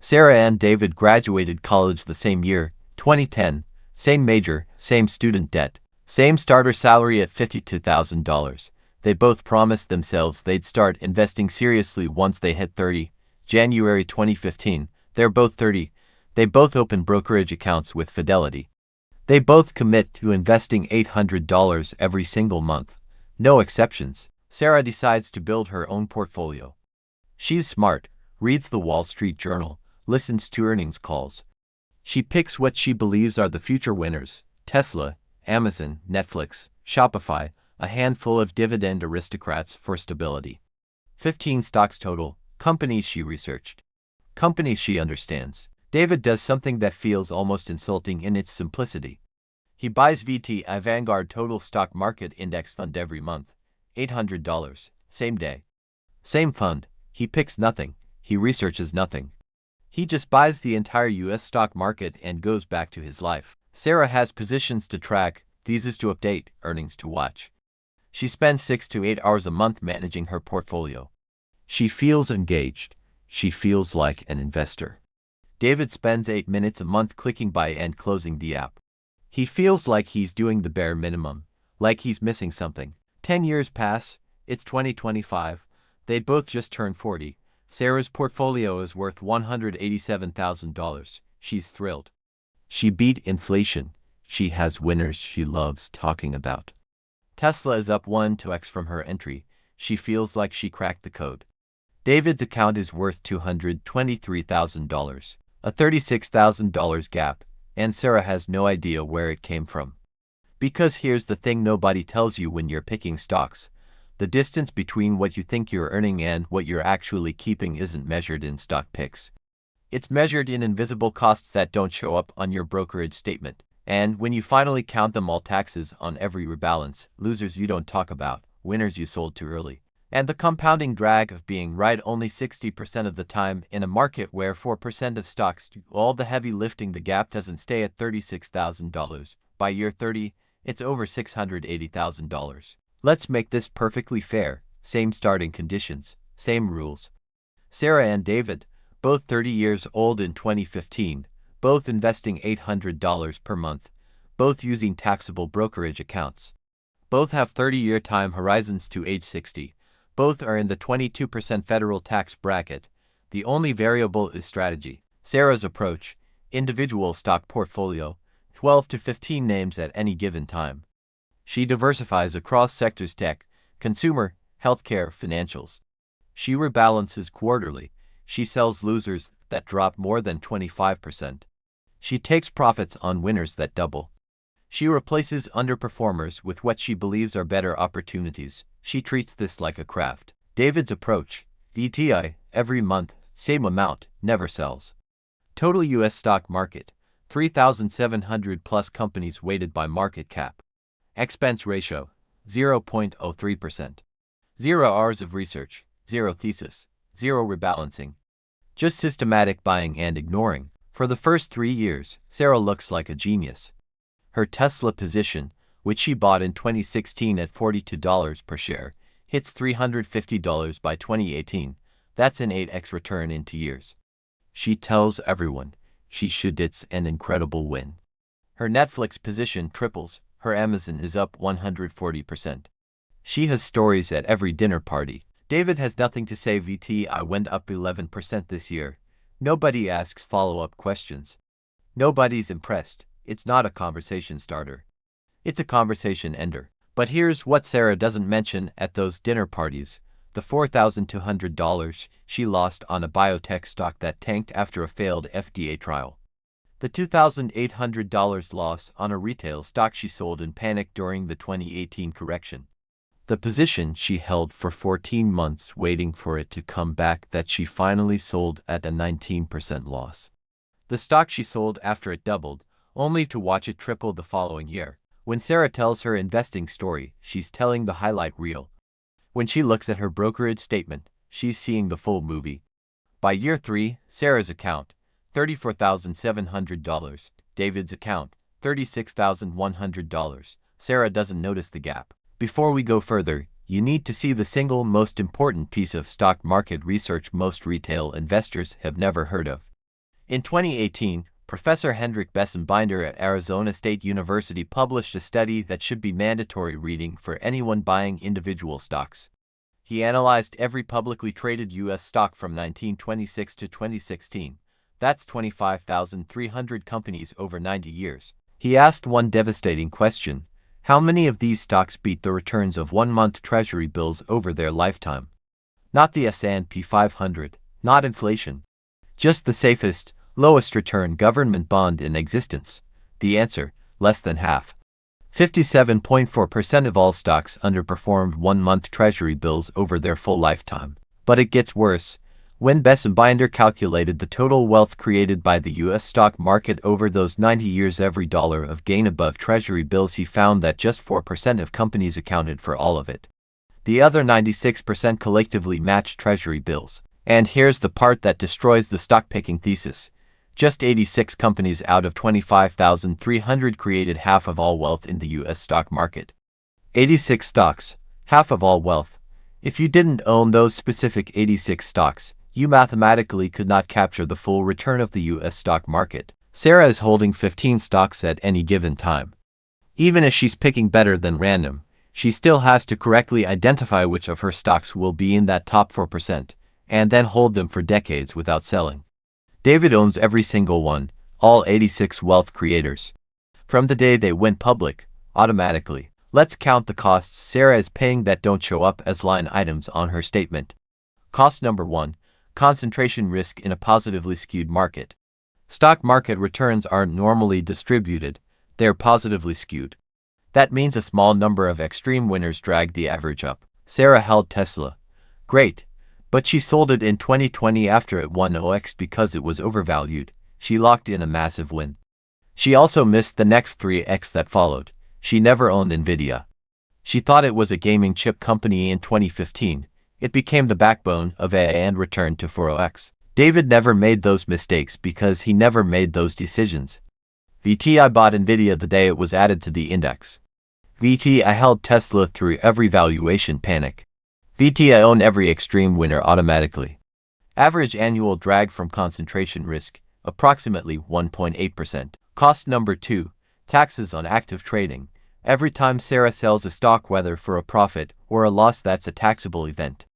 Sarah and David graduated college the same year, 2010, same major, same student debt, same starter salary at $52,000. They both promised themselves they'd start investing seriously once they hit 30. January 2015, they're both 30. They both open brokerage accounts with Fidelity. They both commit to investing $800 every single month. No exceptions. Sarah decides to build her own portfolio. She's smart, reads the Wall Street Journal, listens to earnings calls. She picks what she believes are the future winners: Tesla, Amazon, Netflix, Shopify, a handful of dividend aristocrats for stability. 15 stocks total, companies she researched, companies she understands. David does something that feels almost insulting in its simplicity. He buys VTI Vanguard Total Stock Market Index Fund every month, $800, same day. Same fund. He picks nothing, he researches nothing. He just buys the entire US stock market and goes back to his life. Sarah has positions to track, theses to update, earnings to watch. She spends 6 to 8 hours a month managing her portfolio. She feels engaged. She feels like an investor. David spends 8 minutes a month clicking buy and closing the app. He feels like he's doing the bare minimum, like he's missing something. 10 years pass, it's 2025. They both just turned 40. Sarah's portfolio is worth $187,000. She's thrilled. She beat inflation. She has winners she loves talking about. Tesla is up 1-2x from her entry. She feels like she cracked the code. David's account is worth $223,000, a $36,000 gap, and Sarah has no idea where it came from. Because here's the thing nobody tells you when you're picking stocks. The distance between what you think you're earning and what you're actually keeping isn't measured in stock picks. It's measured in invisible costs that don't show up on your brokerage statement. And when you finally count them all, taxes on every rebalance, losers you don't talk about, winners you sold too early, and the compounding drag of being right only 60% of the time in a market where 4% of stocks do all the heavy lifting, the gap doesn't stay at $36,000. By year 30, it's over $680,000. Let's make this perfectly fair. Same starting conditions, same rules. Sarah and David, both 30 years old in 2015, both investing $800 per month, both using taxable brokerage accounts. Both have 30-year time horizons to age 60. Both are in the 22% federal tax bracket. The only variable is strategy. Sarah's approach: individual stock portfolio, 12 to 15 names at any given time. She diversifies across sectors: tech, consumer, healthcare, financials. She rebalances quarterly. She sells losers that drop more than 25%. She takes profits on winners that double. She replaces underperformers with what she believes are better opportunities. She treats this like a craft. David's approach: VTI, every month, same amount, never sells. Total US stock market, 3,700 plus companies weighted by market cap. Expense ratio, 0.03%. 0 hours of research, 0 thesis, 0 rebalancing. Just systematic buying and ignoring. For the first 3 years, Sarah looks like a genius. Her Tesla position, which she bought in 2016 at $42 per share, hits $350 by 2018. That's an 8x return in 2 years. She tells everyone she should. It's an incredible win. Her Netflix position triples. Her Amazon is up 140%. She has stories at every dinner party. David has nothing to say. VTI went up 11% this year. Nobody asks follow-up questions. Nobody's impressed. It's not a conversation starter. It's a conversation ender. But here's what Sarah doesn't mention at those dinner parties: the $4,200 she lost on a biotech stock that tanked after a failed FDA trial. The $2,800 loss on a retail stock she sold in panic during the 2018 correction. The position she held for 14 months waiting for it to come back that she finally sold at a 19% loss. The stock she sold after it doubled, only to watch it triple the following year. When Sarah tells her investing story, she's telling the highlight reel. When she looks at her brokerage statement, she's seeing the full movie. By year 3, Sarah's account, $34,700. David's account, $36,100. Sarah doesn't notice the gap. Before we go further, you need to see the single most important piece of stock market research most retail investors have never heard of. In 2018, Professor Hendrik Bessembinder at Arizona State University published a study that should be mandatory reading for anyone buying individual stocks. He analyzed every publicly traded U.S. stock from 1926 to 2016. That's 25,300 companies over 90 years. He asked one devastating question: how many of these stocks beat the returns of one-month Treasury bills over their lifetime? Not the S&P 500, not inflation. Just the safest, lowest return government bond in existence. The answer: less than half. 57.4% of all stocks underperformed one-month Treasury bills over their full lifetime. But it gets worse. When Bessembinder calculated the total wealth created by the U.S. stock market over those 90 years, every dollar of gain above Treasury bills, he found that just 4% of companies accounted for all of it. The other 96% collectively matched Treasury bills. And here's the part that destroys the stock-picking thesis. Just 86 companies out of 25,300 created half of all wealth in the U.S. stock market. 86 stocks, half of all wealth. If you didn't own those specific 86 stocks, you mathematically could not capture the full return of the U.S. stock market. Sarah is holding 15 stocks at any given time. Even if she's picking better than random, she still has to correctly identify which of her stocks will be in that top 4%, and then hold them for decades without selling. David owns every single one, all 86 wealth creators. From the day they went public, automatically. Let's count the costs Sarah is paying that don't show up as line items on her statement. Cost number 1. Concentration risk in a positively skewed market. Stock market returns aren't normally distributed, they're positively skewed. That means a small number of extreme winners drag the average up. Sarah held Tesla. Great. But she sold it in 2020 after it won 0x because it was overvalued. She locked in a massive win. She also missed the next 3x that followed. She never owned Nvidia. She thought it was a gaming chip company in 2015. It became the backbone of AI and returned to 4x. David never made those mistakes because he never made those decisions. VTI bought Nvidia the day it was added to the index. VTI held Tesla through every valuation panic. VTI owned every extreme winner automatically. Average annual drag from concentration risk, approximately 1.8%. Cost number 2. Taxes on active trading. Every time Sarah sells a stock, whether for a profit or a loss, that's a taxable event.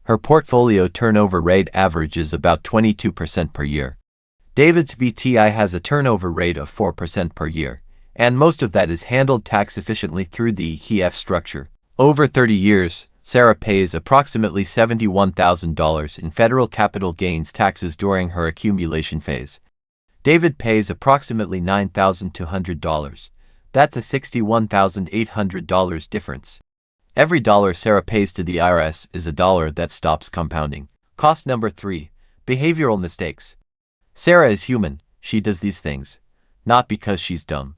Her portfolio turnover rate averages about 22% per year. David's VTI has a turnover rate of 4% per year, and most of that is handled tax efficiently through the ETF structure. Over 30 years, Sarah pays approximately $71,000 in federal capital gains taxes during her accumulation phase. David pays approximately $9,200. That's a $61,800 difference. Every dollar Sarah pays to the IRS is a dollar that stops compounding. Cost number 3. Behavioral mistakes. Sarah is human. She does these things. Not because she's dumb.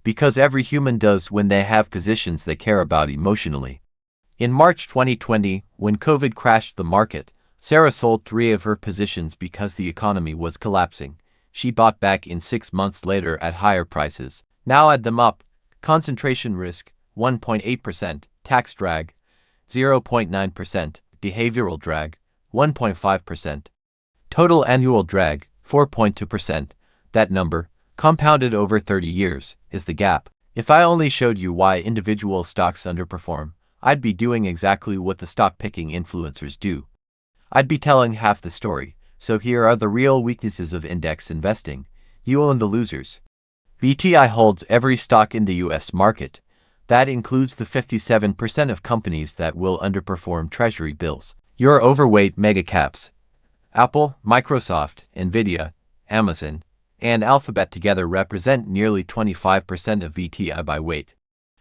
Because every human does when they have positions they care about emotionally. In March 2020, when COVID crashed the market, Sarah sold 3 of her positions because the economy was collapsing. She bought back in 6 months later at higher prices. Now add them up. Concentration risk, 1.8%, tax drag, 0.9%, behavioral drag, 1.5%. Total annual drag, 4.2%. That number, compounded over 30 years, is the gap. If I only showed you why individual stocks underperform, I'd be doing exactly what the stock-picking influencers do. I'd be telling half the story. So here are the real weaknesses of index investing. You own the losers. VTI holds every stock in the U.S. market. That includes the 57% of companies that will underperform Treasury bills. You're overweight mega caps. Apple, Microsoft, Nvidia, Amazon, and Alphabet together represent nearly 25% of VTI by weight.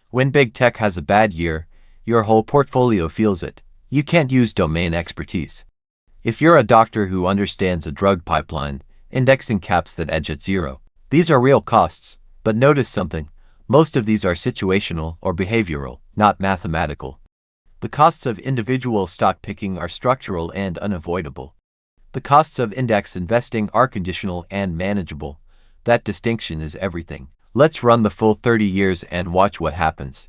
When big tech has a bad year, your whole portfolio feels it. You can't use domain expertise. If you're a doctor who understands a drug pipeline, indexing caps that edge at zero. These are real costs, but notice something. Most of these are situational or behavioral, not mathematical. The costs of individual stock picking are structural and unavoidable. The costs of index investing are conditional and manageable. That distinction is everything. Let's run the full 30 years and watch what happens.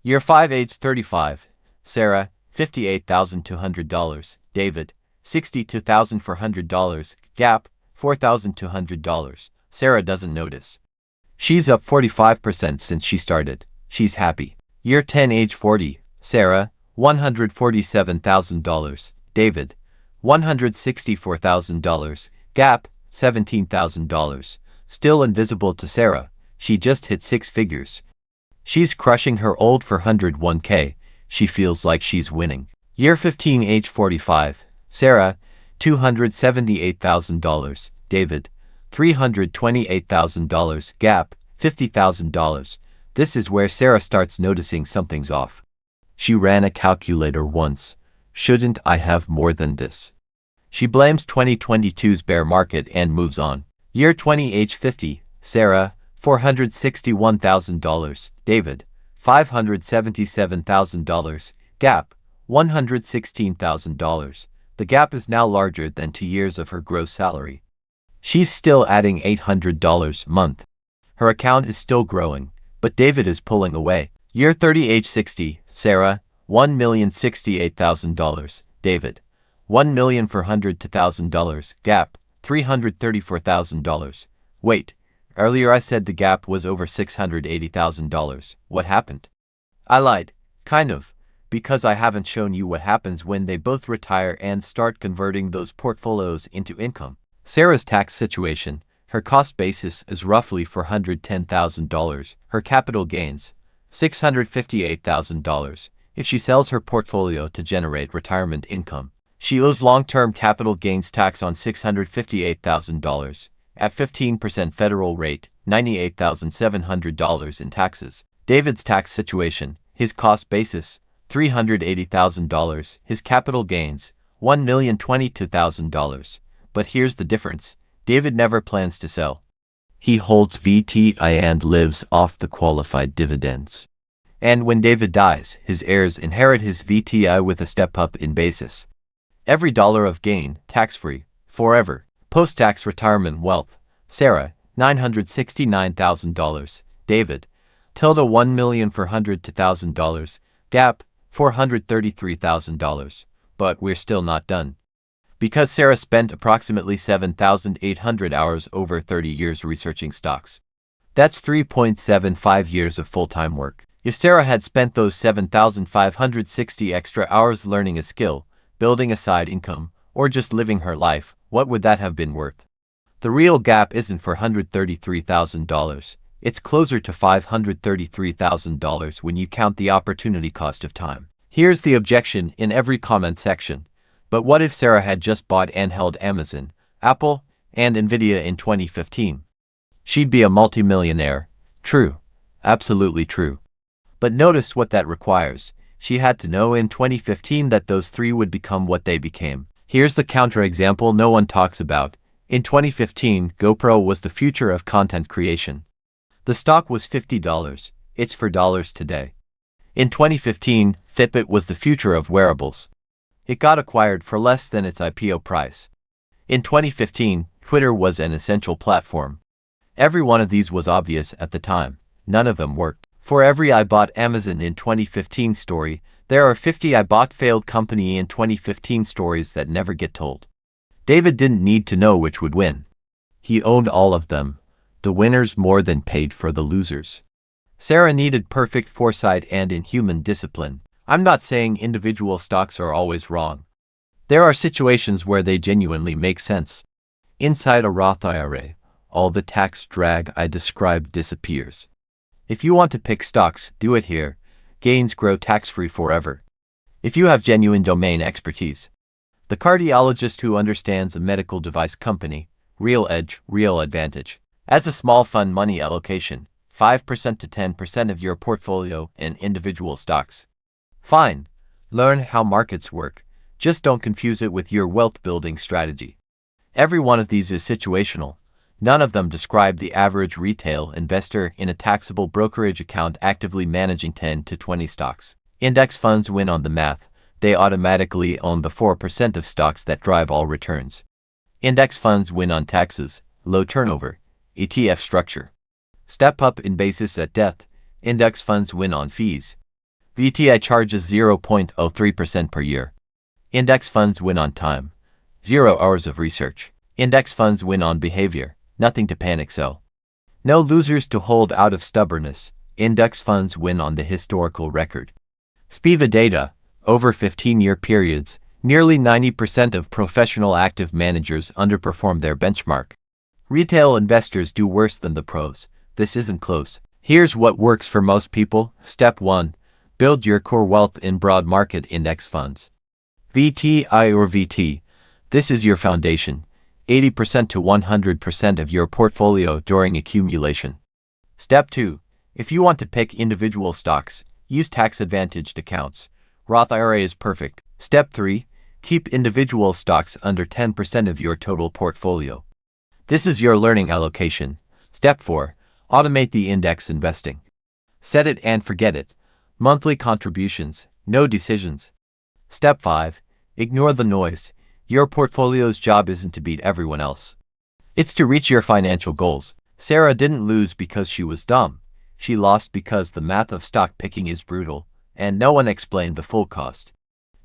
Year 5, age 35. Sarah, $58,200. David, $62,400. Gap, $4,200. Sarah doesn't notice. She's up 45% since she started. She's happy. Year 10, age 40. Sarah, $147,000. David, $164,000. Gap, $17,000. Still invisible to Sarah. She just hit 6 figures. She's crushing her old 401k. She feels like she's winning. Year 15, age 45. Sarah, $278,000. David, $328,000. Gap, $50,000. This is where Sarah starts noticing something's off. She ran a calculator once. Shouldn't I have more than this? She blames 2022's bear market and moves on. Year 20, age 50. Sarah, $461,000. David, $577,000. Gap, $116,000. The gap is now larger than 2 years of her gross salary. She's still adding $800 a month. Her account is still growing, but David is pulling away. Year 30, age 60. Sarah, $1,068,000. David, $1,402,000. Gap, $334,000. Wait, earlier I said the gap was over $680,000. What happened? I lied, kind of, because I haven't shown you what happens when they both retire and start converting those portfolios into income. Sarah's tax situation. Her cost basis is roughly $410,000. Her capital gains, $658,000. If she sells her portfolio to generate retirement income, she owes long-term capital gains tax on $658,000 at 15% federal rate, $98,700 in taxes. David's tax situation. His cost basis, $380,000. His capital gains, $1,022,000. But here's the difference. David never plans to sell. He holds VTI and lives off the qualified dividends. And when David dies, his heirs inherit his VTI with a step-up in basis. Every dollar of gain, tax-free, forever. Post-tax retirement wealth. Sarah, $969,000. David, $1,402,000. Gap, $433,000. But we're still not done. Because Sarah spent approximately 7,800 hours over 30 years researching stocks. That's 3.75 years of full-time work. If Sarah had spent those 7,560 extra hours learning a skill, building a side income, or just living her life, what would that have been worth? The real gap isn't $433,000. It's closer to $533,000 when you count the opportunity cost of time. Here's the objection in every comment section. But what if Sarah had just bought and held Amazon, Apple, and Nvidia in 2015? She'd be a multimillionaire. True. Absolutely true. But notice what that requires. She had to know in 2015 that those three would become what they became. Here's the counterexample no one talks about. In 2015, GoPro was the future of content creation. The stock was $50. It's for dollars today. In 2015, Fitbit was the future of wearables. It got acquired for less than its IPO price. In 2015, Twitter was an essential platform. Every one of these was obvious at the time. None of them worked. For every I bought Amazon in 2015 story, there are 50 I bought failed company in 2015 stories that never get told. David didn't need to know which would win. He owned all of them. The winners more than paid for the losers. Sarah needed perfect foresight and inhuman discipline. I'm not saying individual stocks are always wrong. There are situations where they genuinely make sense. Inside a Roth IRA, all the tax drag I described disappears. If you want to pick stocks, do it here. Gains grow tax-free forever. If you have genuine domain expertise. The cardiologist who understands a medical device company, real edge, real advantage. As a small fund money allocation, 5% to 10% of your portfolio in individual stocks. Fine. Learn how markets work. Just don't confuse it with your wealth-building strategy. Every one of these is situational. None of them describe the average retail investor in a taxable brokerage account actively managing 10 to 20 stocks. Index funds win on the math. They automatically own the 4% of stocks that drive all returns. Index funds win on taxes, low turnover, ETF structure. Step up in basis at death. Index funds win on fees. VTI charges 0.03% per year. Index funds win on time. 0 hours of research. Index funds win on behavior, nothing to panic sell. No losers to hold out of stubbornness. Index funds win on the historical record. SPIVA data, over 15-year periods, nearly 90% of professional active managers underperform their benchmark. Retail investors do worse than the pros. This isn't close. Here's what works for most people. Step 1. Build your core wealth in broad market index funds. VTI or VT. This is your foundation. 80% to 100% of your portfolio during accumulation. Step 2. If you want to pick individual stocks, use tax-advantaged accounts. Roth IRA is perfect. Step 3. Keep individual stocks under 10% of your total portfolio. This is your learning allocation. Step 4. Automate the index investing. Set it and forget it. Monthly contributions, no decisions. Step 5. Ignore the noise. Your portfolio's job isn't to beat everyone else. It's to reach your financial goals. Sarah didn't lose because she was dumb. She lost because the math of stock picking is brutal, and no one explained the full cost.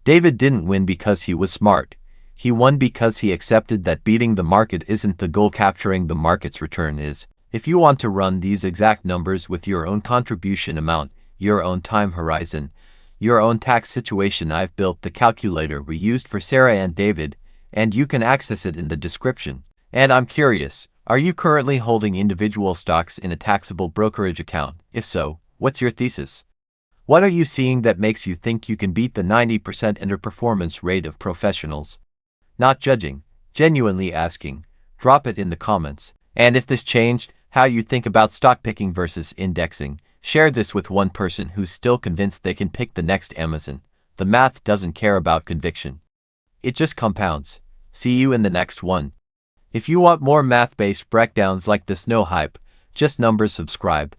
David didn't win because he was smart. He won because he accepted that beating the market isn't the goal, capturing the market's return is. If you want to run these exact numbers with your own contribution amount, your own time horizon, your own tax situation, I've built the calculator we used for Sarah and David, and you can access it in the description. And I'm curious, are you currently holding individual stocks in a taxable brokerage account? If so, what's your thesis? What are you seeing that makes you think you can beat the 90% underperformance rate of professionals? Not judging, genuinely asking. Drop it in the comments. And if this changed how you think about stock picking versus indexing, share this with one person who's still convinced they can pick the next Amazon. The math doesn't care about conviction. It just compounds. See you in the next one. If you want more math-based breakdowns like this, no hype, just numbers, subscribe.